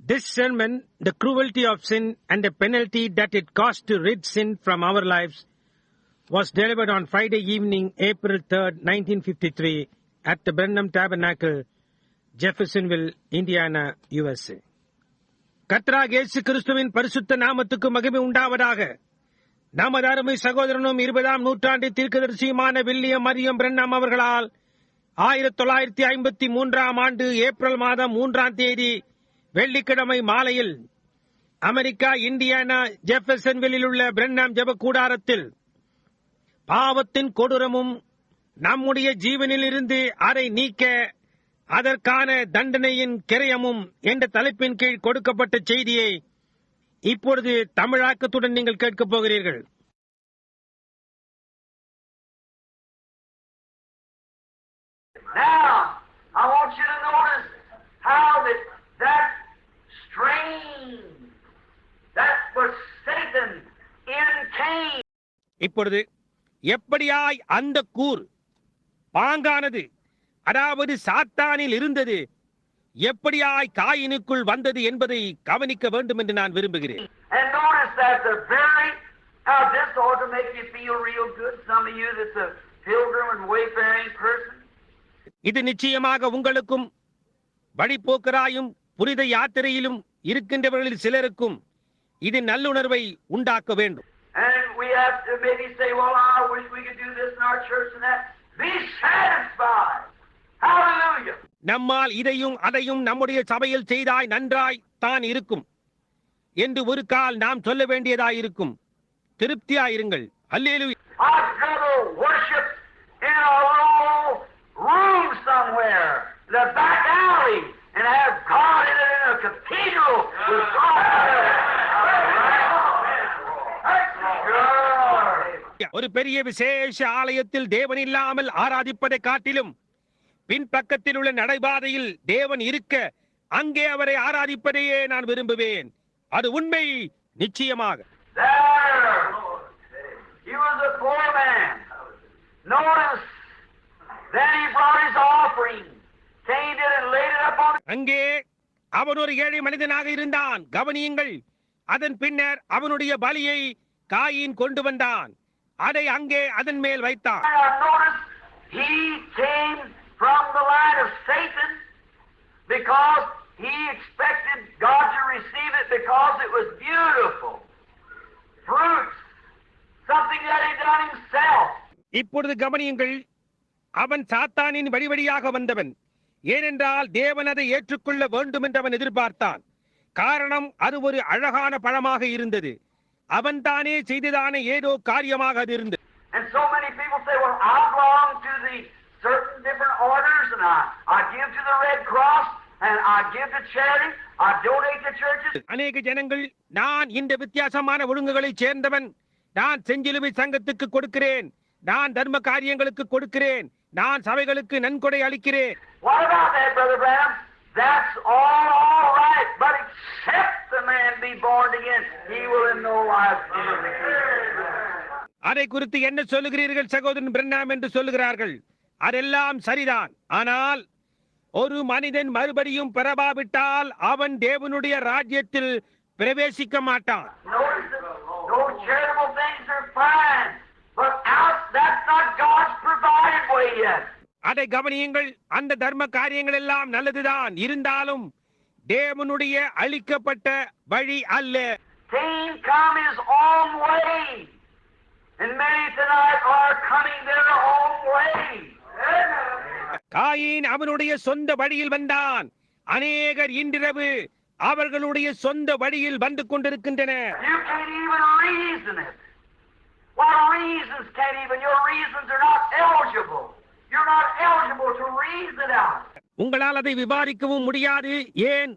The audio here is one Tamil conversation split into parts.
This sermon, The Cruelty of Sin and the Penalty That It Cost to Rid Sin from Our Lives, was delivered on Friday evening, April 3rd, 1953, at the Brenham Tabernacle, Jeffersonville, Indiana, USA. கர்த்தராகிய இயேசு கிறிஸ்துவின் பரிசுத்த நாமத்துக்கு மகிமை உண்டாவதாக. நமது அருமை சகோதரனும் 20ஆம் நூற்றாண்டு தீர்க்கதரிசியுமான வில்லியம் மரியம் பிரென்ஹாம் அவர்களால் 1953ஆம் ஆண்டு ஏப்ரல் மாதம் 3ஆம் தேதி வெள்ளிக்கிழமை மாலையில் அமெரிக்கா, இண்டியானா, ஜெஃபர்சன்வில்லில் உள்ள பிரென்ஹாம் ஜெப கூடாரத்தில் பாவத்தின் கொடூரமும் நம்முடைய ஜீவனில் இருந்து அதை நீக்க அதற்கான தண்டனையின் கிரயமும் என்ற தலைப்பின் கீழ் கொடுக்கப்பட்ட செய்தியை இப்பொழுது தமிழாக்கத்துடன் நீங்கள் கேட்கப் போகிறீர்கள். Now, I want you to notice how that strain that was Satan in Cain. இப்பொழுது எப்படியாய் அந்த கூர் பாங்கானது, அதாவது சாத்தானில் இருந்தது, எப்படியாய் காயினுக்குள் வந்தது என்பதை கவனிக்க வேண்டும் என்று நான் விரும்புகிறேன். And notice that how this ought to make you feel real good. Some of you that's a pilgrim and wayfaring person. இது நிச்சயமாக உங்களுக்கும் வழிபோக்கராயும் புனித யாத்திரையிலும் இருக்கின்றவர்களில் சிலருக்கும் இது நல்லுணர்வை உண்டாக்க வேண்டும். And we have to maybe say, well, I wish we could do this in our church and that. Be satisfied. Hallelujah. நம்மால் இதையும் அதையும் நம்முடைய சபையில் செய்தாய் நன்றாய் தான் இருக்கும் என்று ஒரு கால் நாம் சொல்ல வேண்டியதாய் இருக்கும். திருப்தியாயிருங்கள். அல்லேலூயா. I'd rather worship in a little room somewhere, the back alley, and have God in a cathedral with God. ஒரு பெரிய விசேஷ ஆலயத்தில் தேவன் இல்லாமல் ஆராதிப்பதை காட்டிலும் பின்பக்கத்தில் உள்ள நடைபாதையில் தேவன் இருக்க அங்கே அவரை ஆராதிப்பதையே நான் விரும்புவேன். அது உண்மை, நிச்சயமாக. He was a poor man. Notice, then he brought his offering. Cain did and laid it up on. அங்கே அவன் ஒரு ஏழை மனிதனாக இருந்தான். கவனியுங்கள். அதன் பின்னர் அவனுடைய பலியை காயின் கொண்டு வந்தான். அதை அங்கே அதன் மேல் வைத்தான். Notice, he came from the line of Satan because he expected God to receive it because it was beautiful fruits, something that he done himself. இப்பொழுது கவனியுங்கள். அவன் சாத்தானின் வழிவழியாக வந்தவன். ஏனென்றால் தேவன் அதை ஏற்றுக்கொள்ள வேண்டும் என்று அவன் எதிர்பார்த்தான். காரணம், அது ஒரு அழகான பழமாக இருந்தது. அவன் தானே செய்ததான ஏதோ காரியமாக அது இருந்தது. And so many people say, well, I belong to the certain different orders, and I give to the Red Cross, and I give to charity, I donate to churches. அநேக ஜனங்கள், நான் இந்த வித்தியாசமான ஒழுங்குகளைச் சேர்ந்தவன், நான் செஞ்சிலுவை சங்கத்துக்கு கொடுக்கிறேன், நான் தர்ம காரியங்களுக்கு கொடுக்கிறேன், நான் சபைகளுக்கு நன்கொடை அளிக்கிறேன். What about that, Brother Branham? That's all right, but except the man be born again, he will in no wise enter the kingdom. அதை குறித்து என்ன சொல்லுகிறீர்கள் சகோதரன் பிரென்ஹாம் என்று சொல்லுகிறார்கள். அதெல்லாம் சரிதான். ஆனால் ஒரு மனிதன் மறுபடியும் பிறவாவிட்டால் அவன் தேவனுடைய ராஜ்யத்தில் பிரவேசிக்க மாட்டான். Those charitable things are fine, but that's not God's provided way yet. அதை கவனியுங்கள். அந்த தர்ம காரியங்கள் எல்லாம் நல்லதுதான், இருந்தாலும் தேவனுடைய அளிக்கப்பட்ட வழி அல்ல. Cain come his own way, and many tonight are coming their own way. Coin அவனுடைய சொந்த வழியில் வந்தான். அநேகர் இன்றிரவு அவர்களுடைய சொந்த வழியில் வந்து கொண்டிருக்கின்றனர். You can't even reason it. What reasons can't even? Your reasons are not eligible. You're not eligible to reason it out. உங்களால் அதை விவாதிக்கவும் முடியாது. ஏன்?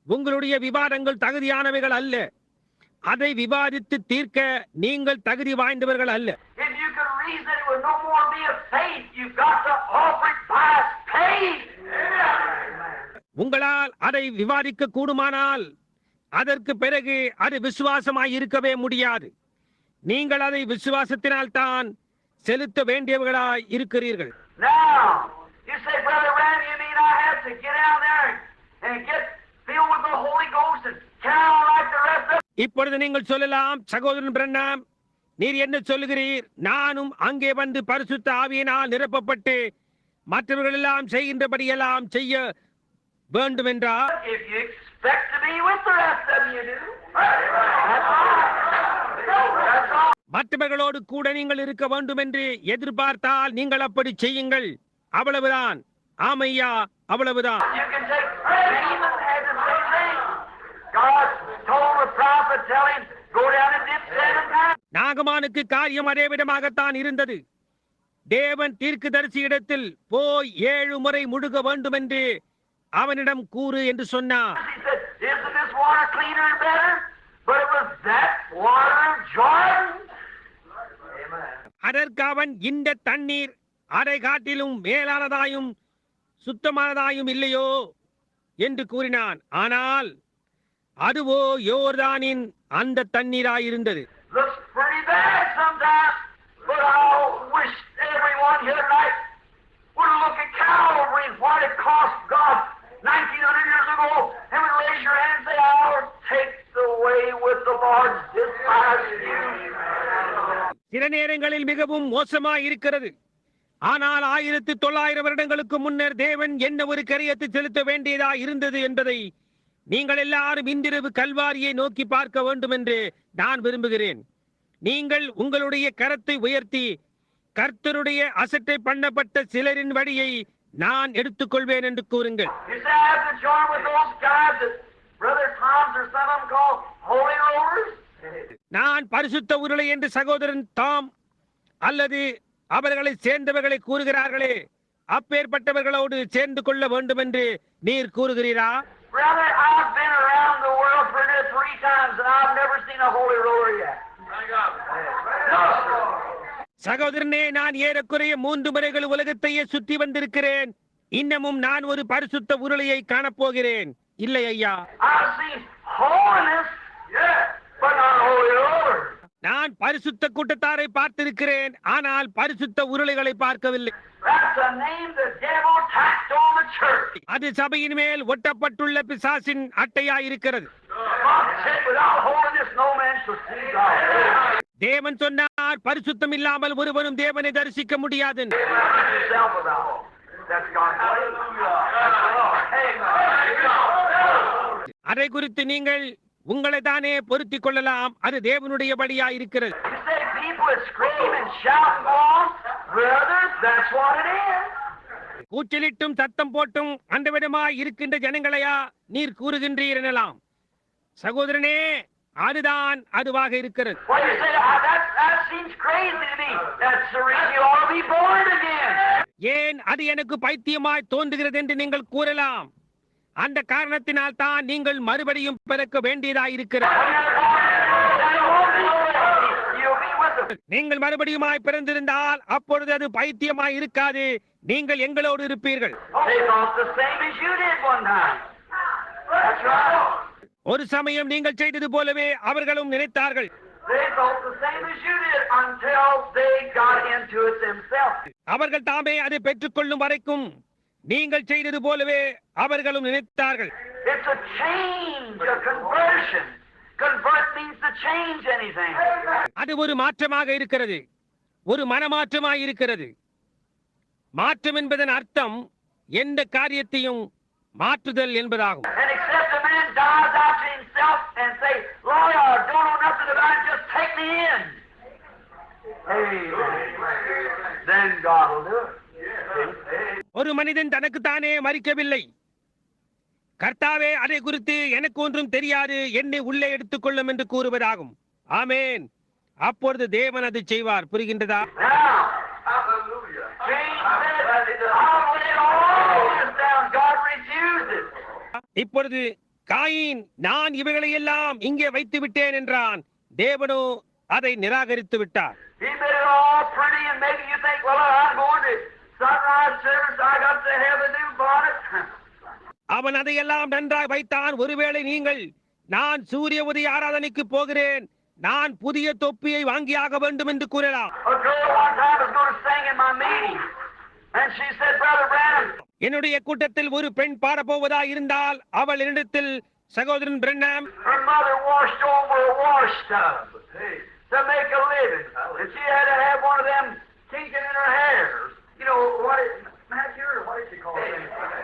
உங்களுடைய விவாதங்கள் தகுதியானவைகள் அல்ல. அதை விவாதித்து தீர்க்க நீங்கள் தகுதி வாய்ந்தவர்கள் அல்ல. If you could reason it would no more be a faith. You've got to offer it by faith. உங்களால் அதை விவாதிக்க கூடுமானால் அதற்கு பிறகு அது விசுவாசமாய் இருக்கவே முடியாது. நீங்கள் அதை விசுவாசத்தினால் தான் செலுத்த வேண்டியவர்களாய் இருக்கிறீர்கள். Now, you say, Brother Randy, you mean I have to get out there and get filled with the Holy Ghost and carry on like the rest of இப்பொழுது நீங்கள் சொல்லலாம், சகோதரன் பிரண்ணாம், நீர் என்ன சொல்லுகிறீர்? நானும் அங்கே வந்து பரிசுத்த ஆவியினால் நிரப்பப்பட்டு மற்றவர்கள் எல்லாம் செய்கின்றபடியெல்லாம் செய்ய வேண்டும் என்றார். If you expect to be with the rest of them, you do. That's all. மற்றவர்களோடு கூட நீங்கள் இருக்க வேண்டும் என்று எதிர்பார்த்தால் நீங்கள் அப்படி செய்யுங்கள். அவ்வளவுதான். ஆமையா, அவ்வளவுதான். You can take Naaman had the same thing. God told the prophet, tell him, go down and dip 7 times. நாகமானுக்கு காரியம் அதே விதமாகத்தான் இருந்தது. தேவன் தீர்க்கதரிசியிடத்தில் போய் 7 முறை முழுக வேண்டும் என்று அவனிடம் கூறு என்று சொன்னார். He said, isn't this water cleaner and better? But it was that water of Jordan. அதற்கு அவன், இந்த தண்ணீர் அதை காட்டிலும் மேலானதாயும் சுத்தமானதாயும் இல்லையோ என்று கூறினான். ஆனால் அதுவோ யோர்தானின் அந்த தண்ணீராயிருந்தது. Looks pretty bad sometimes, but I wish everyone here tonight would look at Calvary and what it cost God 1900 years ago and would raise your hand and say, I'll take the way with the Lord despise you. சில நேரங்களில் மிகவும் மோசமாய் இருக்கிறது. ஆனால் 1900 வருடங்களுக்கு முன்னர் தேவன் என்ன ஒரு கரியத்தை செலுத்த வேண்டியதா இருந்தது என்பதை நீங்கள் எல்லாரும் இன்றிரவு கல்வாரியை நோக்கி பார்க்க வேண்டும் என்று நான் விரும்புகிறேன். நீங்கள் உங்களுடைய கரத்தை உயர்த்தி கர்த்தருடைய அசட்டை பண்ணப்பட்ட சிலரின் வழியை நான் எடுத்துக்கொள்வேன் என்று கூறுங்கள். You say I have to join with those guys that Brother Tom's or some of them call holy rollers? நான் பரிசுத்த உருளை என்று சகோதரன் தாம் அல்லது அவர்களை சேர்ந்தவர்களை கூறுகிறார்களே, அப்பேற்பட்டவர்களோடு சேர்ந்து கொள்ள வேண்டும் என்று நீர் கூறுகிறீரா? Brother, I've been around the world for 3 times and I've never seen a holy roller yet. No, sir. சகோதரனே, நான் ஏறக்குறைய 3 முறைகள் உலகத்தையே சுற்றி வந்திருக்கிறேன். இன்னமும் நான் ஒரு பரிசுத்த உருளையை காணப்போகிறேன். இல்லை ஐயா. I've seen holiness, but not a holy roller. நான் பரிசுத்த கூட்டத்தாரை பார்த்திருக்கிறேன், ஆனால் பரிசுத்த உருளைகளை பார்க்கவில்லை. That's a name the devil tacked on the church. அது சபையின் மேல் ஒட்டப்பட்டுள்ள பிசாசின் அட்டையாயிருக்கிறது. God said, without holiness no man shall see God. தேவன் சொன்னார், பரிசுத்தம் இல்லாமல் ஒருவனும் தேவனை தரிசிக்க முடியாது. Yourself about. That's God's அதை குறித்து நீங்கள் உங்களை தானே பொருத்திக் கொள்ளலாம். அது தேவனுடைய படியாய் இருக்கிறது. You say people that scream and shout and go on, brothers, that's what it is. கூச்சலிட்டும் சத்தம் போட்டும் அந்த விதமாய் இருக்கின்ற ஜனங்களையா நீர் கூறுகின்றீர் எனலாம். சகோதரனே, அதுதான் அதுவாக இருக்கிறது. Well, you say, that seems crazy to me. That's the reason you ought to be born again. ஏன் அது எனக்கு பைத்தியமாய் தோன்றுகிறது என்று நீங்கள் கூறலாம். அந்த காரணத்தினால் தான் நீங்கள் மறுபடியும் பிறக்க வேண்டியதாயிருக்கிறது. நீங்கள் மறுபடியுமாய் பிறந்திருந்தால் அப்பொழுது அது பைத்தியமாய் இருக்காது. நீங்கள் எங்களோடு இருப்பீர்கள். They thought the same as you did one time. That's right. ஒரு சமயம் நீங்கள் செய்தது போலவே அவர்களும் நினைத்தார்கள். They thought the same as you did until they got into it themselves. அவர்கள் தாமே அதை பெற்றுக்கொள்ளும் வரைக்கும் நீங்கள் செய்தது போலவே அவர்களும் நினைத்தார்கள். It's a change, a conversion. Convert means to change anything. அது ஒரு மாற்றமாக இருக்கிறது, ஒரு மனமாற்றமாக இருக்கிறது. மாற்றம் என்பதன் அர்த்தம் எந்த காரியத்தையும் மாற்றுதல் என்பதாகும். And except a man dies out to himself and say, Lord, I don't know nothing about it, just take me in. Amen. Then God will do it. ஒரு மனிதன் தனக்குத்தானே மரிக்கவில்லை. கர்த்தாவே, அதை குறித்து எனக்கு ஒன்றும் தெரியாது, என்னை உள்ளே எடுத்துக்கொள்ளும் என்று கூறுவதாகும். ஆமென். அப்பொழுது தேவன் அதை செய்வார். புரிகின்றதா? Now, hallelujah. Cain said, I'll lay all this down. God refused it. இப்பொழுது காயின், நான் இவைகளை எல்லாம் இங்கே வைத்து விட்டேன் என்றான். தேவனோ அதை நிராகரித்து விட்டார். He made it all pretty and maybe you think, well, I'm going to sunrise service, I got to have a new bonnet. அவன் அதையெல்லாம் நன்றாய் வைத்தான். ஒருவேளை நீங்கள், நான் சூரிய உதய ஆராதனைக்கு போகிறேன், நான் புதிய தொப்பியை வாங்கியாக வேண்டும் என்று கூறலாம். A girl one time was going to sing in my meeting, and she said, Brother Branham, என்னுடைய கூட்டத்தில் ஒரு பெண் பாடப்போவதா இருந்தால் அவள் என்னிடத்தில் சகோதரன் பிரண்ணாம் Her mother washed over a wash tub to make a living. And she had to have one of them kinking in her hair. You know, what is she called?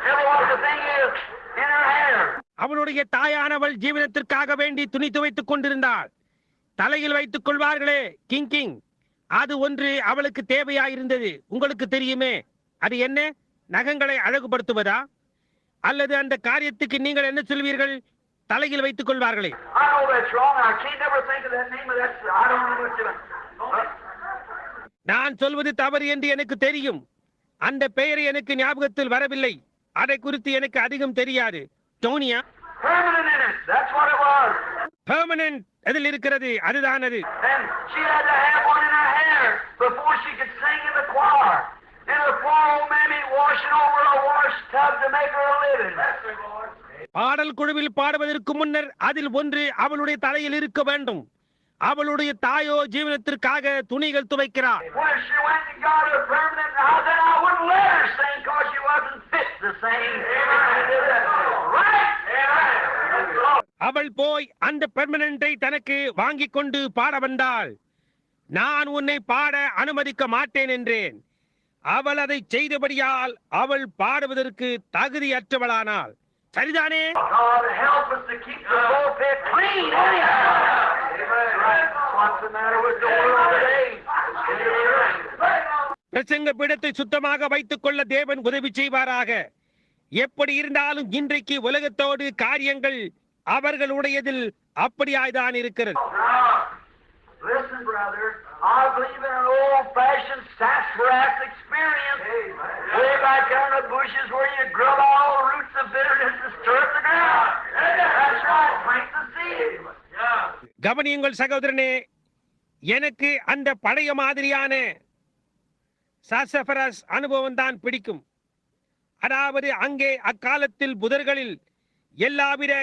Tell me what the thing is in her hair. அவளுடைய தாயானவள் ஜீவனத்திற்காக வேண்டி துணி துவைத்துக் கொண்டிருந்தாள். தலையில் வைத்துக் கொள்வார்களே கிங்கிங், அது ஒன்று அவளுக்கு தேவையாயிருந்தது. உங்களுக்கு தெரியுமே அது என்ன? நகங்களை அழகுபடுத்துவதா? அல்லது அந்த காரியத்துக்கு நீங்கள் என்ன சொல்வீர்கள்? தலையில் வைத்துக் கொள்வார்களே. I know that's wrong. I can't never think of that name of that. I don't know much of it. நான் சொல்வது தவறு என்று எனக்கு தெரியும். அந்த பெயரை எனக்கு ஞாபகத்தில் வரவில்லை. அதை குறித்து எனக்கு அதிகம் தெரியாது. டோனியா? Permanent in it. That's what it was. Permanent அதில் இருக்கிறது. அதுதான் அது. And she had to have one in her hair before she could sing in the choir. And the poor old mammy washing over a wash tub to make her a living. That's it, Lord. பாடல் குழுவில் பாடுவதற்கு முன்னர் அதில் ஒன்று அவளுடைய தலையில் இருக்க வேண்டும். அவளுடைய தாயோ ஜீவனத்திற்காக துணிகள் துவைக்கிறார். When she went and got her permanent, then I wouldn't let her sing because she wasn't fit to sing. Right? அவள் போய் அந்த பெர்மனன்ட்டை தனக்கு வாங்கிக் கொண்டு பாட வந்தாள். நான் உன்னை பாட அனுமதிக்க மாட்டேன் என்றேன். அவள் அதை செய்தபடியால் அவள் பாடுவதற்கு தகுதியற்றவளானாள். சரிதானே? God help us to keep the pulpit clean, What's the matter with the world today? பிரசங்க பீடத்தை சுத்தமாக வைத்துக் கொள்ள தேவன் உதவி செய்வாராக. எப்படி இருந்தாலும் இன்றைக்கு உலகத்தோடு காரியங்கள் அவர்களுடையதில் அப்படியாய்தான் இருக்கிறது. Listen, brother, I believe in an old-fashioned sassafras experience. Way back there in the bushes where you grub all the roots of bitterness and stir up the ground. That's right, plant the seed. கவனியுங்கள் சகோதரனே, எனக்கு அந்த பழைய மாதிரியான சாசபரஸ் அனுபவம் தான் பிடிக்கும். அதாவது அங்கே அக்காலத்தில் புதர்களில் எல்லாவித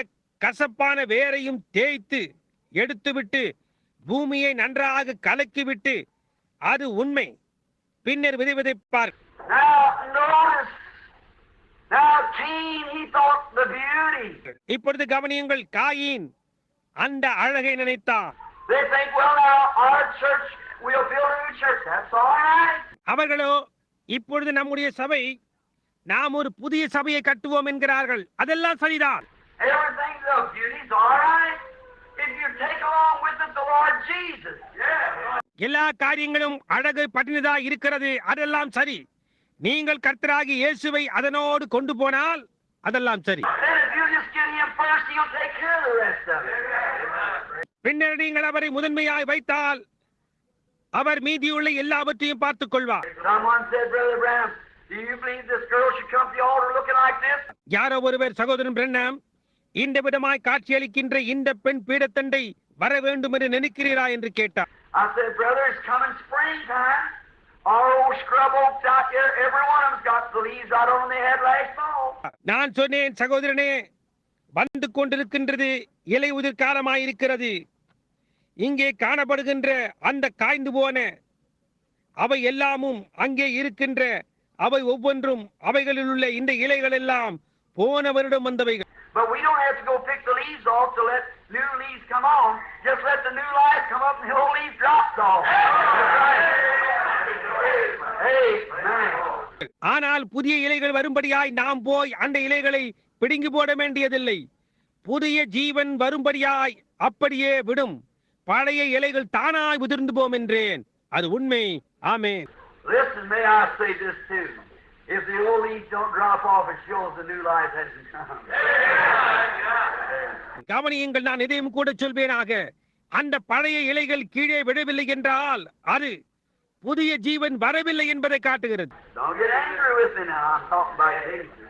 கசப்பான வேரையும் தேய்த்து எடுத்துவிட்டு பூமியை நன்றாக கலக்கிவிட்டு அது உண்மை பின்னர் விதைப்பார். இப்பொழுது கவனியுங்கள், காயின் அந்த அழகை நினைத்தான். அவர்களோ இப்பொழுது நம்முடைய சபை, நாம் ஒரு புதிய சபையை கட்டுவோம் என்கிறார்கள். அதெல்லாம் சரிதான். எல்லா காரியங்களும் அழகு பட்டினதா இருக்கிறது. அதெல்லாம் சரி. நீங்கள் கர்த்தராகி இயேசுவை அதனோடு கொண்டு போனால் அதெல்லாம் சரி. பின்னர் நீங்கள் அவரை முதன்மையாய் வைத்தால் அவர் மீதியுள்ள எல்லாவற்றையும் பார்த்துக் கொள்வார். யாரோ ஒருவர், சகோதரன் பிரண்ணாம், இந்த விதமாய் காட்சியளிக்கின்ற இந்த பெண் பீடத்தண்டை வர வேண்டும் என்று நினைக்கிறீரா என்று கேட்டார். நான் சொன்னேன், சகோதரனே, வந்து கொண்டிருக்கின்றது, இலை உதிர் காலமாயிருக்கிறது. இங்கே காணப்படுகின்ற அந்த காய்ந்து போன அவை எல்லாமும் அங்கே இருக்கின்ற அவை ஒவ்வொன்றும் அவைகளில் உள்ள இந்த இலைகள் எல்லாம் போன வருடம் வந்தவைகள். But we don't have to go pick the leaves off to let new leaves come on. Just let the new life come up and the old leaf drops off. ஆனால் புதிய இலைகள் வரும்படியாய் நாம் போய் அந்த இலைகளை பிடுங்கி போட வேண்டியதில்லை. புதிய ஜீவன் வரும்படியாய் அப்படியே விடும். பழைய இலைகள் தானாய் உதிர்ந்து போம் என்றேன். அது உண்மை. ஆமென். Listen, may I say this too? If the old leaves don't drop off, it shows the new life hasn't come. கவனியுங்கள், நான் இதையும் கூட சொல்வேனாக. அந்த பழைய இலைகள் கீழே விடவில்லை என்றால் அது புதிய ஜீவன் வரவில்லை என்பதை காட்டுகிறது. Don't get angry with me now. I'm talking about Jesus.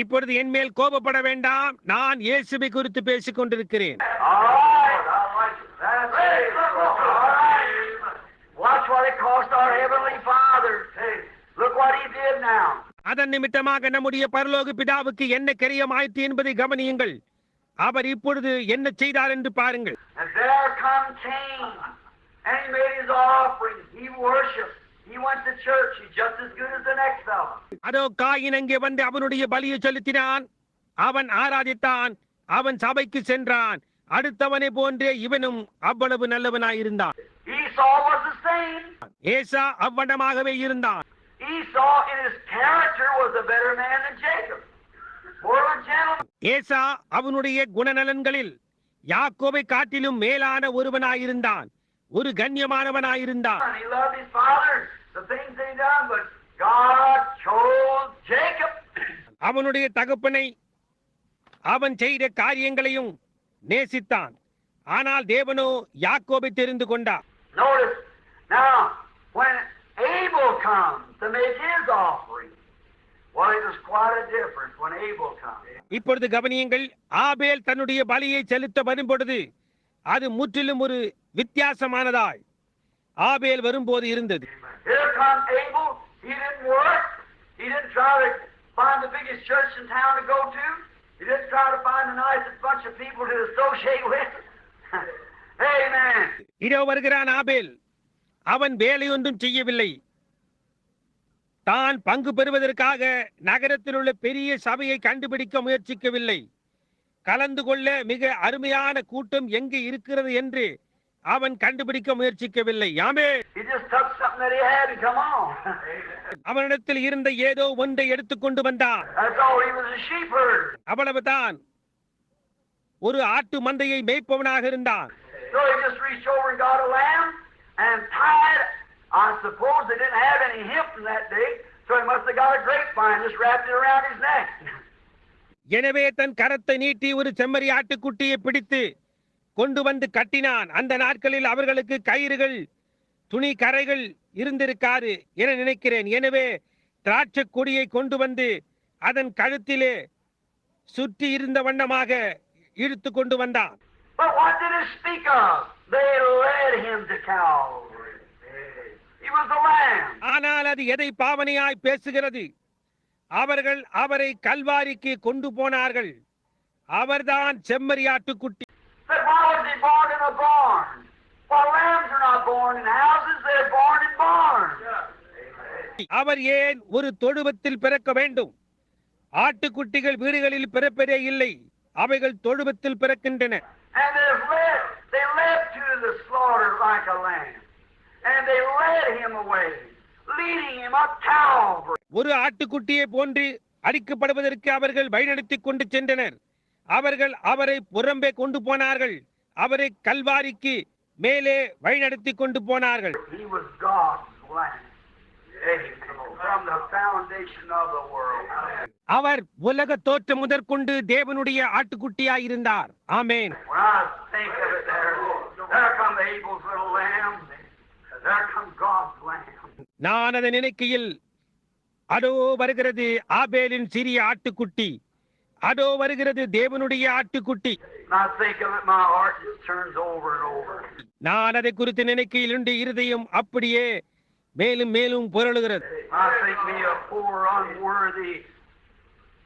இப்பொழுது என் மேல் கோபப்பட வேண்டாம். நான் இயேசுவை குறித்து பேசிக் கொண்டிருக்கிறேன். Watch what it cost our heavenly Father. Look what he did now. அதன் நிமித்தமாக நம்முடைய பரலோக பிதாவுக்கு என்ன கிரியமாயிற்று என்பதை கவனியுங்கள். அவர் இப்பொழுது என்ன செய்தார் என்று பாருங்கள். And there come Cain, and he made his offering. He worshipped. He went to church. He's just as good as the next fellow. அதோ காயின் அங்கே வந்து அவனுடைய பலியை செலுத்தினான், அவன் ஆராதித்தான், அவன் சபைக்கு சென்றான். அடுத்தவனை போன்றே இவனும் அவ்வளவு நல்லவனாயிருந்தான். Esau was the same. ஏசா அவ்வண்ணமாகவே இருந்தான். Esau in his character was a better man than Jacob. More of a gentleman. ஏசா அவனுடைய குணநலன்களில் யாக்கோபை காட்டிலும் மேலான ஒருவனாயிருந்தான், ஒரு கண்ணியமானவனாயிருந்தான். He loved his father, the things that he done, but God chose Jacob. அவனுடைய தகப்பனை அவன் செய்த காரியங்களையும் நேசித்தான். ஆனால் தேவனோ யாக்கோபை தெரிந்து கொண்டார். Notice now when Abel comes to make his offering, well, it was quite a difference when Abel comes. இப்பொழுது கவனியுங்கள், ஆபேல் தன்னுடைய பலியை செலுத்த வரும்பொழுது அது முற்றிலும் ஒரு வித்தியாசமானதாய் ஆபேல் வரும்போது இருந்தது. Here comes Abel. He didn't work. He didn't try to find the biggest church in town to go to. He didn't try to find the nicest bunch of people to associate with. Amen. இதோ வருகிறான் ஆபேல். அவன் வேலையொன்றும் செய்யவில்லை. தான் பங்கு பெறுவதற்காக நகரத்தில் உள்ள பெரிய சபையை கண்டுபிடிக்க முயற்சிக்கவில்லை. கலந்து கொள்ள மிக அருமையான கூட்டம் எங்கு இருக்கிறது என்று அவன் கண்டுபிடிக்க முயற்சிக்கவில்லை. ஆமென். He just took something that he had and come on. அவனிடத்தில் இருந்த ஏதோ ஒன்றை எடுத்துக்கொண்டு வந்தான். That's all. He was a sheep herder. அவ்வளவுதான். ஒரு ஆட்டு மந்தையை மேய்ப்பவனாக இருந்தான். So he just reached over and got a lamb and tied. I suppose they didn't have any hemp in that day, so he must have got a grapevine, just wrapped it around his neck. எனவே தன் கரத்தை நீட்டி ஒரு செம்மறி ஆட்டுக்குட்டியை பிடித்து கொண்டு வந்து கட்டினான். அந்த நாட்களில் அவர்களுக்கு கயிறுகள், துணி கரைகள் இருந்திருக்காது என நினைக்கிறேன். எனவே திராட்சை கொடியை கொண்டு வந்து அதன் கழுத்திலே சுற்றி இருந்த வண்ணமாக இழுத்து கொண்டு வந்தான். But what did it speak of? They led him to Calvary. He was the lamb. ஆனால் அது எதை பாவனையாய் பேசுகிறது? அவர்கள் அவரை கல்வாரிக்கு கொண்டு போனார்கள். அவர்தான் செம்மறி ஆட்டுக்குட்டி. But why was he born in a barn? For lambs are not born in houses, they're born in barns. அவர் ஏன் ஒரு தொழுவத்தில் பிறக்க வேண்டும்? ஆட்டுக்குட்டிகள் வீடுகளில் பிறப்பதே இல்லை, அவைகள் தொழுவத்தில் பிறக்கின்றன. And they led to the slaughter like a lamb. And they led him away, leading him up Calvary. ஒரு ஆட்டுக்குட்டியை போன்று அடிக்கப்படுவதற்கு அவர்கள் வழிநடத்திக் கொண்டு சென்றனர். அவர்கள் அவரை புறம்பே கொண்டு போனார்கள். அவரை கல்வாரிக்கு மேலே வழிநடத்திக் கொண்டு போனார்கள். He was God's lamb. From the foundation of the world. அவர் உலக தோற்றம் முதற்கொண்டு தேவனுடைய ஆட்டுக்குட்டியாய் இருந்தார். ஆமென். When I think of it, there comes Abel's little lamb. There comes God's lamb. நான் அதை நினைக்கையில் அதோ வருகிறது ஆபேலின் சிறிய ஆட்டுக்குட்டி, அதோ வருகிறது தேவனுடைய ஆட்டுக்குட்டி. When I think of it, my heart just turns over and over. நான் அதை குறித்து நினைக்கையில் உண்டு இருதயம் அப்படியே மேலும் மேலும் புரளுகிறது. I think me a poor, unworthy,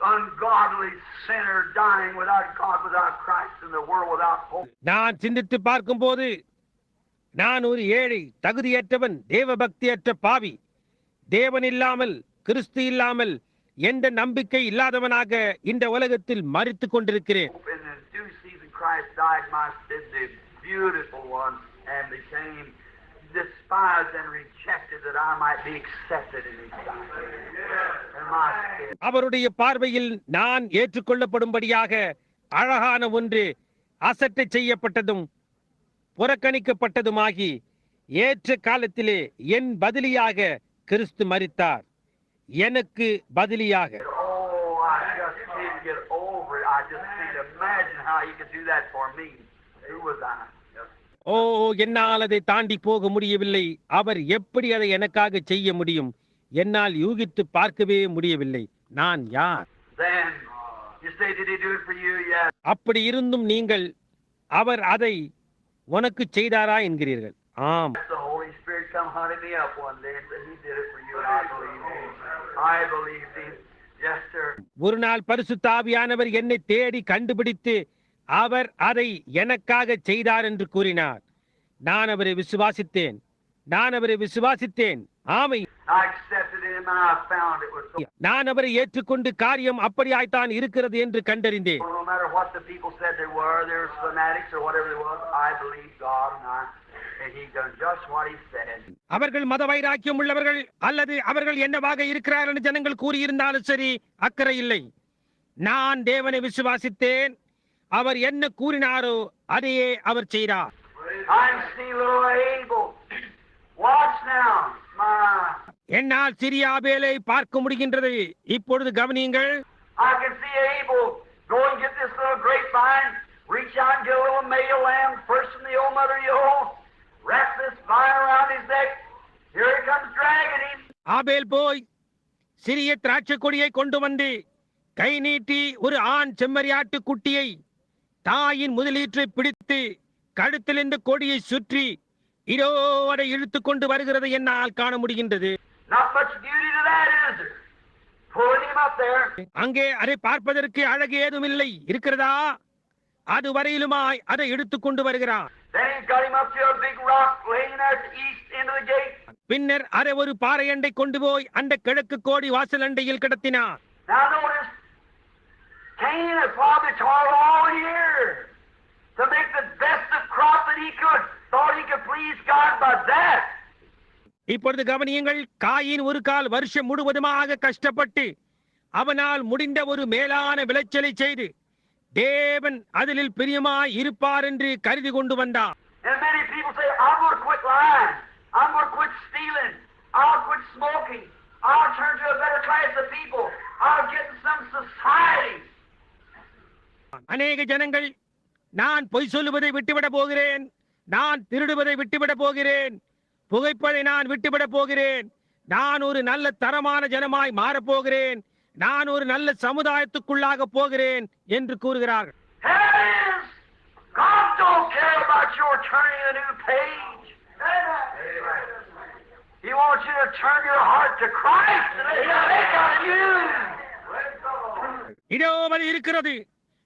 ungodly sinner dying without God, without Christ, in the world without hope. நான் சிந்தித்து பார்க்கும்போது நான் ஒரு ஏழை, தகுதியற்றவன், தேவபக்தியற்ற பாவி, தேவன் இல்லாமல், கிறிஸ்து இல்லாமல் எந்த நம்பிக்கை இல்லாதவனாக இந்த உலகத்தில் மரித்துக் கொண்டிருக்கிறேன். In the due season, Christ died my sin, the beautiful one, and became despised and rejected that I might be accepted in His sight. And my sin. அவருடைய பார்வையில் நான் ஏற்றுக்கொள்ளப்படும்படியாக அழகான ஒன்று அசட்டை செய்யப்பட்டதும் புறக்கணிக்கப்பட்டதுமாகி ஏற்ற காலத்திலே என் பதிலியாக கிறிஸ்து மரித்தார், எனக்கு பதிலியாக. Oh, I just can't get over it. I just can't imagine how He could do that for me. Who was I? ஓ, என்னால் அதை தாண்டி போக முடியவில்லை. அவர் எப்படி அதை எனக்காக செய்ய முடியும்? என்னால் யூகித்து பார்க்கவே முடியவில்லை. நான் யார்? Then you say, did He do it for you? Yes. அப்படி இருந்தும் நீங்கள் அவர் அதை உனக்கு செய்தாரா என்கிறீர்கள். ஆம். The Holy Spirit come hunting me up one day and said He did it for you, and I believed Him. I believed Him. Yes, sir. ஒரு நாள் பரிசுத்த ஆவியானவர் என்னை தேடி கண்டுபிடித்து அவர் அதை எனக்காக செய்தார் என்று கூறினார். நான் அவரை விசுவாசித்தேன். நான் அவரை விசுவாசித்தேன். ஆமை. I accepted him and I found it was so. நான் அவரை ஏற்றுக்கொண்டு காரியம் அப்படியாய்த்தான் இருக்கிறது என்று கண்டறிந்தேன். No matter what the people said they were fanatics or whatever they was, I believe God and he done just what he said. அவர்கள் மத வைராக்கியம் உள்ளவர்கள் அல்லது அவர்கள் என்னவாக இருக்கிறார்கள் என்று ஜனங்கள் கூறியிருந்தாலும் சரி, அக்கறை இல்லை. நான் தேவனை விசுவாசித்தேன். அவர் என்ன கூறினாரோ அதையே அவர் செய்தார். I'm seeing little Abel. Watch now. என்னால் சிறிய ஆபேலை பார்க்க முடிகின்றது. இப்பொழுது கவனியுங்கள். I can see Abel go and get this little grapevine, reach out and get a little male lamb, first from the old mother yowl, wrap this vine around his neck. Here he comes dragging him. ஆபேல் போய் சிறிய திராட்சை கொடியை கொண்டு வந்து கை நீட்டி ஒரு ஆண் செம்மறியாட்டு குட்டியை தாயின் முதலீற்றை பிடித்து கழுத்தில் இந்த கொடியை சுற்றி இதோ அதை இழுத்துக் கொண்டு வருகிறது என்னால் காண முடிகின்றது. Not much beauty to that, is there? Pulling him up there. அங்கே அதை பார்ப்பதற்கு அழகு ஏதும் இல்லை இருக்கிறதா? அது வரையிலுமாய் அதை இழுத்துக் கொண்டு வருகிறான். Then he got him up to a big rock laying there at the east end of the gate. பின்னர் அதை ஒரு பாறை அண்டை கொண்டு போய் அந்த கிழக்கு கோடி வாசல் அண்டையில் கிடத்தினார். Now notice, Cain had probably toiled all year to make the best of crop that he could. Thought he could please God by that. இப்பொழுது கவனியுங்கள். காயின் ஒரு கால் வருஷம் முழுவதுமாக கஷ்டப்பட்டு அவனால் முடிந்த ஒரு மேலான விளைச்சலை செய்து தேவன் அதில் பிரியமாய் இருப்பார் என்று கருதி கொண்டு வந்தார். And many people say, I'm going to quit lying. I'm going to quit stealing. I'll quit smoking. I'll turn to a better class of people. I'll get in some society. அநேக ஜனங்கள் நான் பொய் சொல்லுவதை விட்டுவிட போகிறேன், நான் திருடுவதை விட்டுவிட போகிறேன், புகைப்பதை நான் விட்டுவிட போகிறேன், நான் ஒரு நல்ல தரமான ஜனமாய் மாறப்போகிறேன், நான் ஒரு நல்ல சமுதாயத்துக்குள்ளாக போகிறேன் என்று கூறுகிறார்கள். God don't care about your turning a new page. He wants you to turn your heart to Christ and let Him make out of you. இதோ அது இருக்கிறது.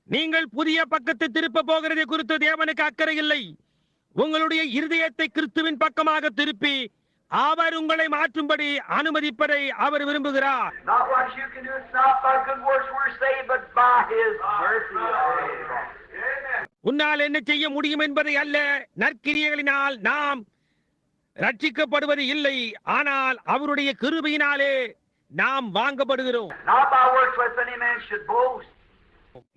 நீங்கள் புதிய பக்கத்தை திருப்ப போகிறதை குறித்து தேவனுக்கு அக்கறை இல்லை. உங்களுடைய இருதயத்தை கிறிஸ்துவின் பக்கமாக திருப்பி அவர் உங்களை மாற்றும்படி அனுமதிப்பதை அவர் விரும்புகிறார். Not what you can do, it's not by good works we're saved, but by His mercy. உன்னால் என்ன செய்ய முடியும் என்பதை அல்ல, நற்கிரியைகளினால் நாம் ரட்சிக்கப்படுவது இல்லை, ஆனால் அவருடைய கிருபையினாலே நாம் வாங்கப்படுகிறோம். Not by works lest any man should boast.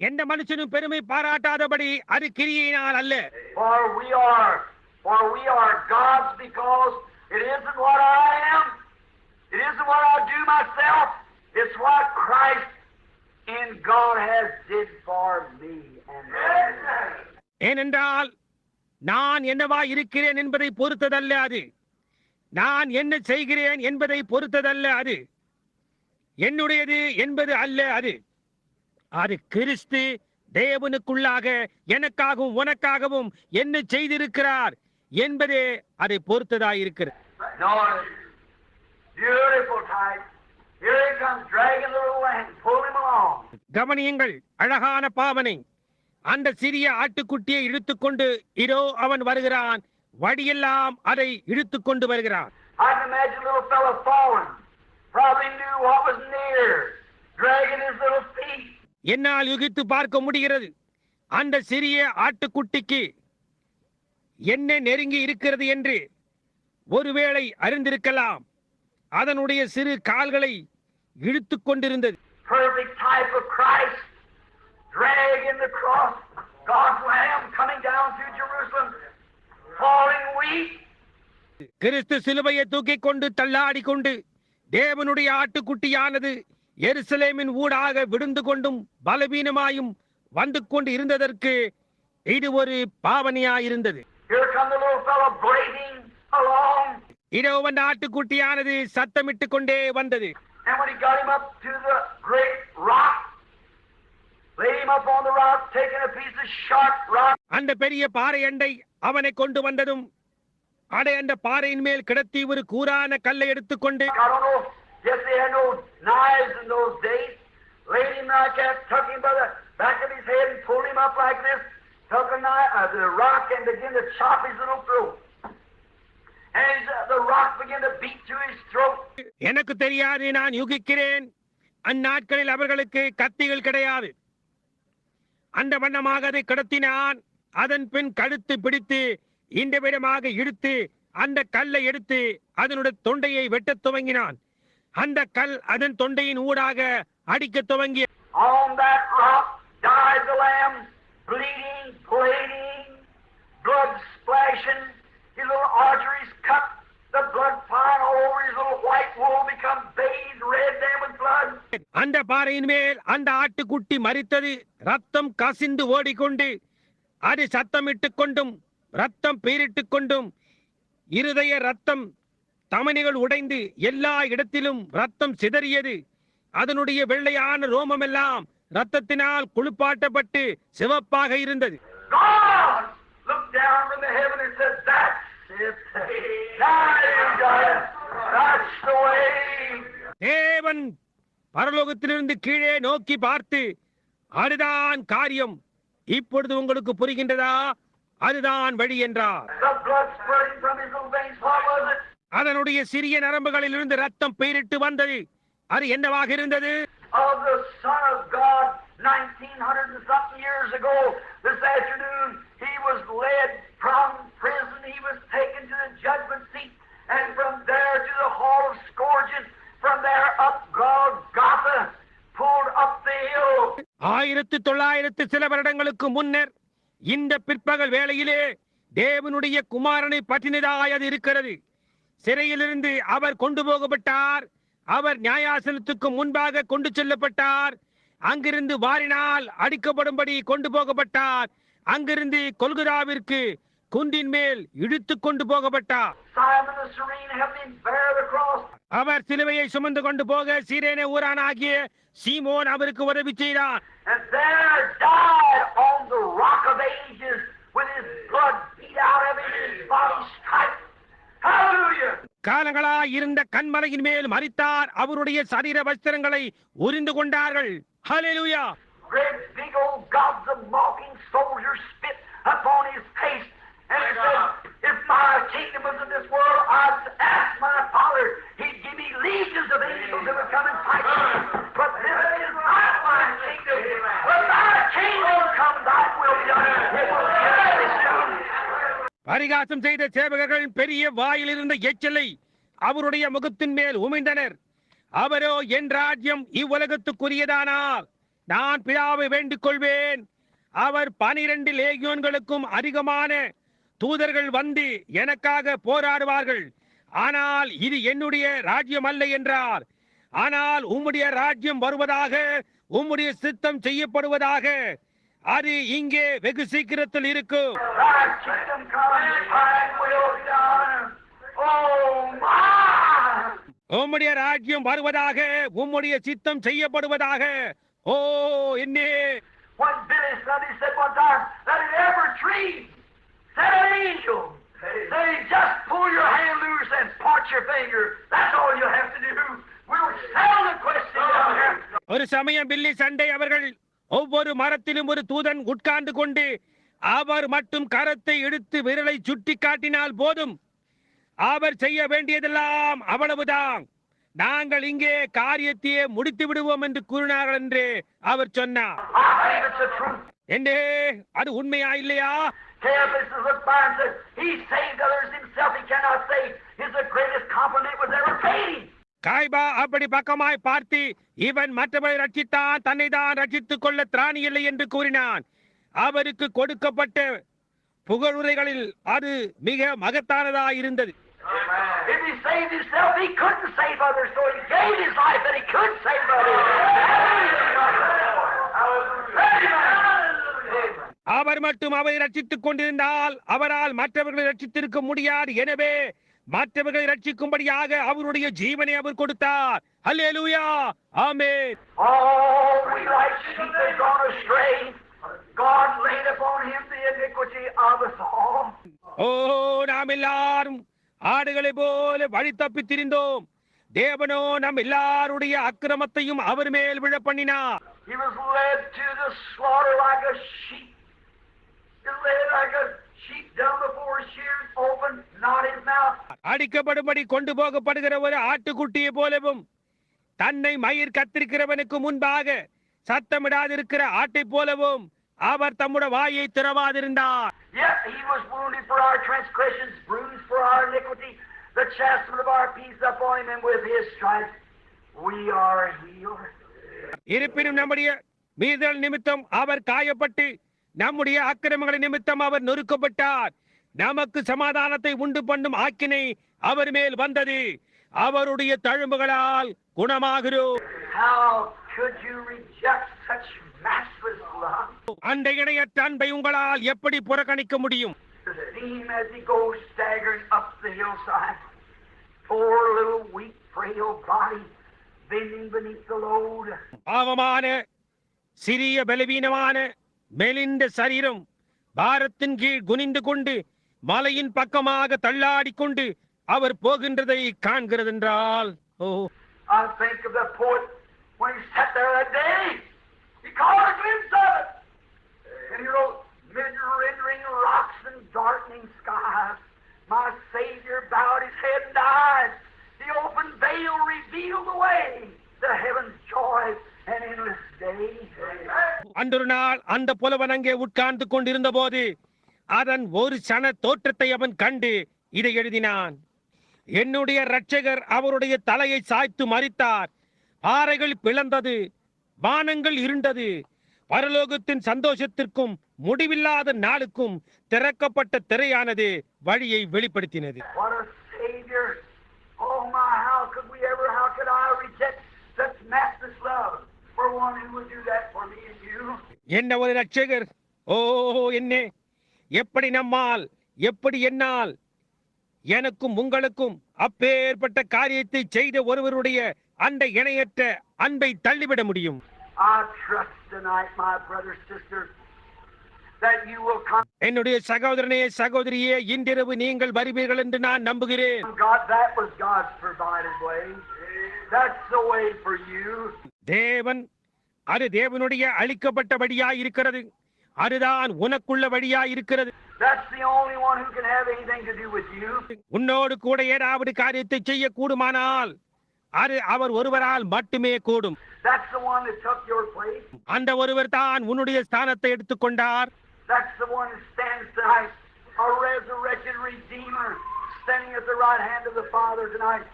எந்த மனுஷனும் பெருமை பாராட்டாதபடி அது கிரியையினால் அல்ல. For we are God's because it isn't what I am. It isn't what I do myself. It's what Christ in God has did for me. ஏனென்றால் நான் என்னவா இருக்கிறேன் என்பதை பொறுத்ததல்ல அது, நான் என்ன செய்கிறேன் என்பதை பொறுத்ததல்ல அது, என்னுடையது என்பது அல்ல அது, அது கிறிஸ்து தேவனுக்குள்ளாக எனக்காகவும் உனக்காகவும் என்ன செய்திருக்கிறார் என்பதே அதை பொறுத்ததாயிருக்கிறது. கவனியுங்கள், அழகான பாவனை. அந்த சிறிய ஆட்டுக்குட்டியை இழுத்துக்கொண்டு இதோ அவன் வருகிறான், வழியெல்லாம் அதை இழுத்துக் கொண்டு வருகிறான். என்னால் யுகித்து பார்க்க முடிகிறது. அந்த சிறிய ஆட்டுக்குட்டிக்கு என்ன நெருங்கி இருக்கிறது என்று ஒருவேளை அறிந்திருக்கலாம். அதனுடைய சிறு கால்களை இழுத்துக் கொண்டிருந்தது. கிறிஸ்து சிலுவையை தூக்கிக் கொண்டு தள்ளாடி கொண்டு தேவனுடைய ஆட்டுக்குட்டியானது எருசலேமின் ஊடாக விழுந்து கொண்டும் பலவீனமாயும் வந்து கொண்டு இருந்ததற்கு இது ஒரு பாவனையாயிருந்தது. இதோ அந்த ஆட்டுக்குட்டியானது சத்தமிட்டுக் கொண்டே வந்தது. அந்த பெரிய பாறை அண்டை அவனை கொண்டு வந்ததும் அதை அந்த பாறையின் மேல் கிடத்தி ஒரு கூரான கல்லை எடுத்துக்கொண்டு Yes, they had no knives in those days. Laid him like that, took him by the back of his head and pulled him up like this, took a knife, the rock and began to chop his little throat. And the began to beat through his throat. எனக்கு தெரியாது, நான் யூகிக்கிறேன். அந்நாட்களில் அவர்களுக்கு கத்திகள் கிடையாது. அந்த வண்ணமாக அதை கடத்தினான். அதன் பின் கழுத்து பிடித்து இந்த விதமாக இழுத்து அந்த கல்லை எடுத்து அதனுடைய தொண்டையை வெட்டத் துவங்கினான். அந்த கல் அதன் தொண்டையின் ஊடாக அடிக்க துவங்கிய. On that rock died the lamb, bleeding, bleeding, blood splashing, his little arteries cut, the blood flying all over his little white wool become bathed red there with blood. அந்த பாறையின் மேல் அந்த ஆட்டுக்குட்டி மரித்தது. ரத்தம் கசிந்து ஓடிக்கொண்டு அது சத்தமிட்டுக் கொண்டும் ரத்தம் பீரிட்டுக் கொண்டும் இருதய ரத்தம் தமனிகள் உடைந்து எல்லா இடத்திலும் ரத்தம் சிதறியது. அதனுடைய வெள்ளையான ரோமம் எல்லாம் ரத்தத்தினால் குளிப்பாட்டப்பட்டு சிவப்பாக இருந்தது. God looked down from the heaven and said, "That's it. Now you got it. That's the way." தேவன் பரலோகத்திலிருந்து கீழே நோக்கி பார்த்து, அதுதான் காரியம், இப்பொழுது உங்களுக்கு புரிகின்றதா, அதுதான் வழி என்றார். The blood spurting from his little veins. What was it? அதனுடைய சிறிய நரம்புகளில் இருந்து ரத்தம் பீரிட்டு வந்தது. அது என்னவாக இருந்தது? Of the Son of God, 1900 and something years ago, this afternoon, he was led from prison. He was taken to the judgment seat, and from there to the hall of scourges. From there up Golgotha, pulled up the hill. 1900 சில வருடங்களுக்கு முன்னர் இந்த பிற்பகல் வேளையிலே தேவனுடைய குமாரனை பற்றினதாய் அது இருக்கிறது. சிறையிலிருந்து அவர் கொண்டு போகப்பட்டார். அவர் நியாயாசனத்துக்கு முன்பாக கொண்டு செல்லப்பட்டார். அங்கிருந்து வாரினால் அடிக்கப்படும்படி கொண்டு போகப்பட்டார். அங்கிருந்து கொல்கதாவிற்கு குன்றின் மேல் இழுத்து கொண்டு போகப்பட்டார். Simon the Cyrene helped him bear the cross. அவர் சிலுவையை சுமந்து கொண்டு போக சீரேனே ஊரானாகிய சீமோன் அவருக்கு உதவி செய்தார். And there died on the rock of ages with his blood beat out of him, his body striped. Hallelujah! காலங்களாய் இருந்த கண்மலையின் மேல் மரித்தார். அவருடைய சரீர வஸ்திரங்களை உரிந்து கொண்டார்கள். ஹல்லேலூயா! Great big old gods of mocking soldiers spit upon his face and he said, "If my kingdom was in this world, I'd ask my Father, he'd give me legions of angels that would come and fight me. But this is not my kingdom. When thy kingdom comes, thy will be done. It will be very soon." பரிகாசம் செய்த சேவகர்கள் பெரிய வாயில் இருந்த எச்சலை அவருடைய முகத்தின் மேல் உமிழ்ந்தனர். அவரோ, என் ராஜ்யம் இவ்வுலகத்துக்குரியதானால் நான் பிதாவை வேண்டிக் கொள்வேன், அவர் 12 லேகியோன்களுக்கும் அதிகமான தூதர்கள் வந்து எனக்காக போராடுவார்கள். ஆனால் இது என்னுடைய ராஜ்யம் அல்ல என்றார். ஆனால் உம்முடைய ராஜ்யம் வருவதாக, உம்முடைய சித்தம் செய்யப்படுவதாக. அது இங்கே வெகு சீக்கிரத்தில் இருக்கும். Thy kingdom come, thy will be done. Oh my! உம்முடைய ராஜ்யம் வருவதாக, உம்முடைய சித்தம் செய்யப்படுவதாக. ஓ என்னே! When Billy Sunday said one time that in every tree said an angel, say just pull your hand loose and point your finger. That's all you have to do. We'll settle the question down here. ஒரு சமயம் பில்லி சண்டை அவர்கள், ஒவ்வொரு மரத்திலும் ஒரு தூதன் உட்கார்ந்து கொண்டு அவர் மட்டும் கரத்தை எடுத்து விரலை சுட்டி காட்டினால் போதும், அவர் செய்ய வேண்டியதெல்லாம் அவ்வளவுதான், நாங்கள் இங்கே காரியத்தையே முடித்து விடுவோம் என்று கூறினார்கள் என்று அவர் சொன்னார். I believe it's the truth. என்றே, அது உண்மையா இல்லையா? Caiaphas looked by and said, "He saved others himself, he cannot save." Is the greatest compliment was ever paid him. காய்பா அப்படி பக்கமாய் பார்த்து, இவன் மற்றவரை ரட்சித்தான், தன்னை தான் ரட்சித்துக் கொள்ள திராணி இல்லை என்று கூறினான். அவருக்கு கொடுக்கப்பட்ட புகழுரைகளில் அது மிக மகத்தானதாய் இருந்தது. If he saved himself, he couldn't save others, so he gave his life that he could save others. அவர் மட்டும் அவரை ரட்சித்துக் கொண்டிருந்தால் அவரால் மற்றவர்களை ரட்சித்திருக்க முடியாது. எனவே மற்றவர்களை ரட்சிக்கும்படியாக அவருடைய ஜீவனை அவர் கொடுத்தார். அல்லேலூயா, ஆமென். All we like sheep have gone astray. God laid upon him the iniquity of us all. ஓ, நாம் எல்லாரும் ஆடுகளை போல வழி தப்பி திரிந்தோம். தேவனோ நம் எல்லாருடைய அக்கிரமத்தையும் அவர் மேல் விழ பண்ணினார். He was led to the slaughter like a sheep. He was led like a sheep dumb before his shears open, not his mouth. அடிக்கப்படும்படி கொண்டு போகப்படுகிற ஒரு ஆட்டுக்குட்டியை போலவும் தன்னை மயிர் கத்திருக்கிறவனுக்கு முன்பாக சத்தமிடாதிருக்கிற ஆட்டை போலவும் அவர் தம்முடைய வாயை திறவாதிருந்தார். Yet he was wounded for our transgressions, bruised for our iniquity. The chastisement of our peace upon him, and with his stripes we are healed. இருப்பினும் நம்முடைய மீறுதல் நிமித்தம் அவர் காயப்பட்டு நம்முடைய அக்கிரமங்களை நிமித்தம் அவர் நொறுக்கப்பட்டார். நமக்கு சமாதானத்தை உண்டு பண்ணும் ஆக்கினை அவர் மேல் வந்தது. அவருடைய தழும்புகளால் குணமாகிறோம். How could you reject such matchless love? அந்த இணையற்ற அன்பை உங்களால் எப்படி புறக்கணிக்க முடியும்? To see him as he goes staggering up the hillside, poor little weak, frail body bending beneath the load. பாவமான சிறிய பலவீனமான மெலிந்த சரீரம் பாரத்தின் கீழ் குனிந்து கொண்டு மலையின் பக்கமாக தள்ளாடிக்கொண்டு அவர் போகின்றதை காண்கிறதென்றால், ஓ, I think of the poet when he sat there that day. He caught a glimpse of it. And he wrote, mid-rendering rocks and darkening skies, my Savior bowed his head and died. The open veil revealed the way to heaven's joy and endless day. அன்றொரு நாள் அந்த புலவன் அங்கே உட்கார்ந்து கொண்டிருந்த போது அதன் ஒரு சன தோற்றத்தை அவன் கண்டு இதை எழுதினான். என்னுடைய இரட்சகர் அவருடைய தலையை சாய்த்து மரித்தார். பாறைகள் பிளந்தது, வானங்கள் இருண்டது. பரலோகத்தின் சந்தோஷத்திற்கும் முடிவில்லாத நாளுக்கும் திறக்கப்பட்ட திரையானது வழியை வெளிப்படுத்தினது. What a Savior! Oh my, how could I reject such matchless love for one who would do that for me and you? என்ன ஒரு இரட்சகர்! ஓ என்னே, எப்படி நம்மால், எப்படி என்னால் எனக்கும் உங்களுக்கும் அப்பேற்பட்ட காரியத்தை செய்த ஒருவருடைய அந்த இணையற்ற அன்பை தள்ளிவிட முடியும்? I trust tonight, my brother, sister, that you will come. என்னுடைய சகோதரனே, சகோதரியே, இன்றிரவு நீங்கள் வருவீர்கள் என்று நான் நம்புகிறேன். God, that was God's provided way. That's the way for you. தேவன், அது தேவனுடைய அளிக்கப்பட்ட வழியாய் இருக்கிறது. அதுதான் உனக்குள்ள வழியாய் இருக்கிறது. That's the only one who can have anything to do with you. உன்னோடு கூட ஏதாவது காரியத்தை செய்ய கூடுமானால் அது அவர் ஒருவரால் மட்டுமே கூடும். That's the one that took your place. அந்த ஒருவர் தான் உன்னுடைய ஸ்தானத்தை எடுத்துக்கொண்டார். That's the one who stands tonight, a resurrected Redeemer, standing at the right hand of the Father tonight,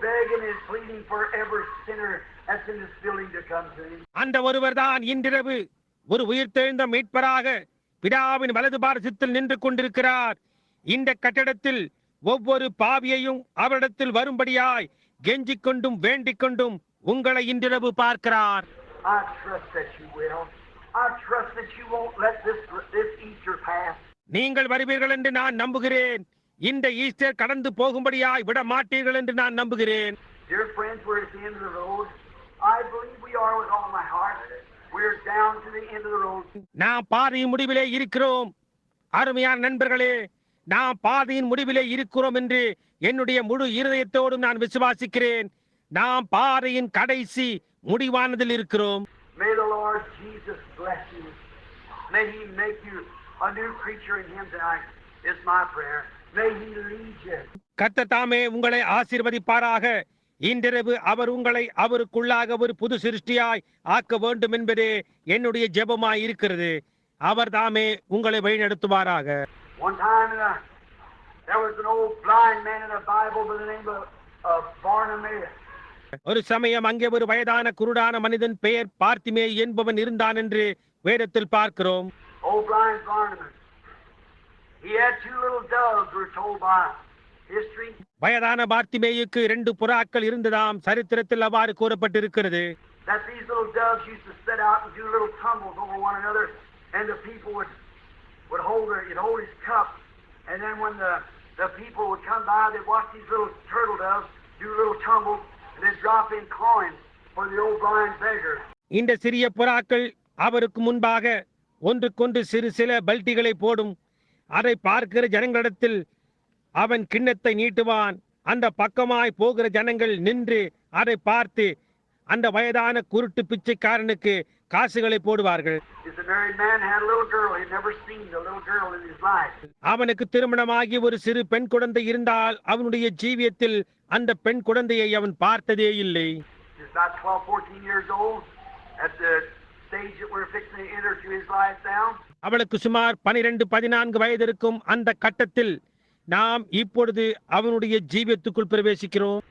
begging and pleading for every sinner that's in this building to come to him. அந்த ஒருவர் தான் இன்றிரவு ஒரு உயிர்த்தெழுந்த மீட்பராக பிதாவின் வலது பாரசத்தில் நின்று கொண்டிருக்கிறார். இந்த கட்டடத்தில் ஒவ்வொரு பாவியையும் அவரிடத்தில் வரும்படியாய் கெஞ்சிக் கொண்டும் வேண்டிக் கொண்டும் உங்களை இன்றிரவு பார்க்கிறார். I trust that you will. I trust that you won't let this Easter pass. நீங்கள் வருவீர்கள் என்று நான் நம்புகிறேன். இந்த ஈஸ்டர் கடந்து போகும்படியாய் விட மாட்டீர்கள் என்று நான் நம்புகிறேன். Dear friends, we're at the end of the road. I believe we are with all my heart. We're down to the end of the road. நாம் பாதையின் முடிவிலே இருக்கிறோம். அருமையான நண்பர்களே, நாம் பாதையின் முடிவிலே இருக்கிறோம் என்று என்னுடைய முழு இருதயத்தோடும் நான் விசுவாசிக்கிறேன். நாம் பாதையின் கடைசி முடிவானதில் இருக்கிறோம். May the Lord Jesus bless you. May he make you a new creature in him tonight is my prayer. May he lead you. கர்த்தர் தாமே உங்களை ஆசீர்வதிப்பாராக. இன்றிரவு அவர் உங்களை அவருக்குள்ளாக ஒரு புது சிருஷ்டியாய் ஆக்க வேண்டும் என்பதே என்னுடைய ஜெபமாய் இருக்கிறது. அவர் தாமே உங்களை வழிநடத்துவாராக. One time there was an old blind man in the Bible by the name of Bartimaeus. ஒரு சமயம் அங்கே ஒரு வயதான குருடான மனிதன் பெயர் பார்த்திமே என்பவன் இருந்தான் என்று வேதத்தில் பார்க்கிறோம். Old blind Bartimaeus. He had two little doves, we're told by history. வயதான பார்த்திமேயுக்கு 2 புறாக்கள் இருந்ததாம். சரித்திரத்தில் அவ்வாறு கூறப்பட்டிருக்கிறது. That these little doves used to set out and do little tumbles over one another, and the people would hold his cup, and then when the people would come by, they'd watch these little turtle doves do little tumbles, and they'd drop in coins for the old blind beggar. இந்த சிறிய புறாக்கள் அவருக்கு முன்பாக ஒன்றுக்கொன்று சில பல்டிகளை போடும். அதை பார்க்கிற ஜனங்களிடத்தில் அவன் கிண்ணத்தை நீட்டுவான். அந்த பக்கமாய் போகிற ஜனங்கள் நின்று அதை பார்த்து அந்த வயதான குருட்டு பிச்சைக்காரனுக்கு காசுகளை போடுவார்கள். He's a married man, had a little girl. He'd never seen a little girl in his life. அவனுக்கு திருமணமாகி ஒரு சிறு பெண் குழந்தை இருந்தால் அவனுடைய ஜீவியத்தில் அந்த பெண் குழந்தையை அவன் பார்த்ததே இல்லை. He's about 12, 14 years old at the stage that we're fixing to enter to his life now. அவளுக்கு சுமார் 12-14 வயது இருக்கும் அந்த கட்டத்தில் நாம் இப்பொழுது அவனுடைய ஜீவியத்துக்குள் பிரவேசிக்கிறோம்.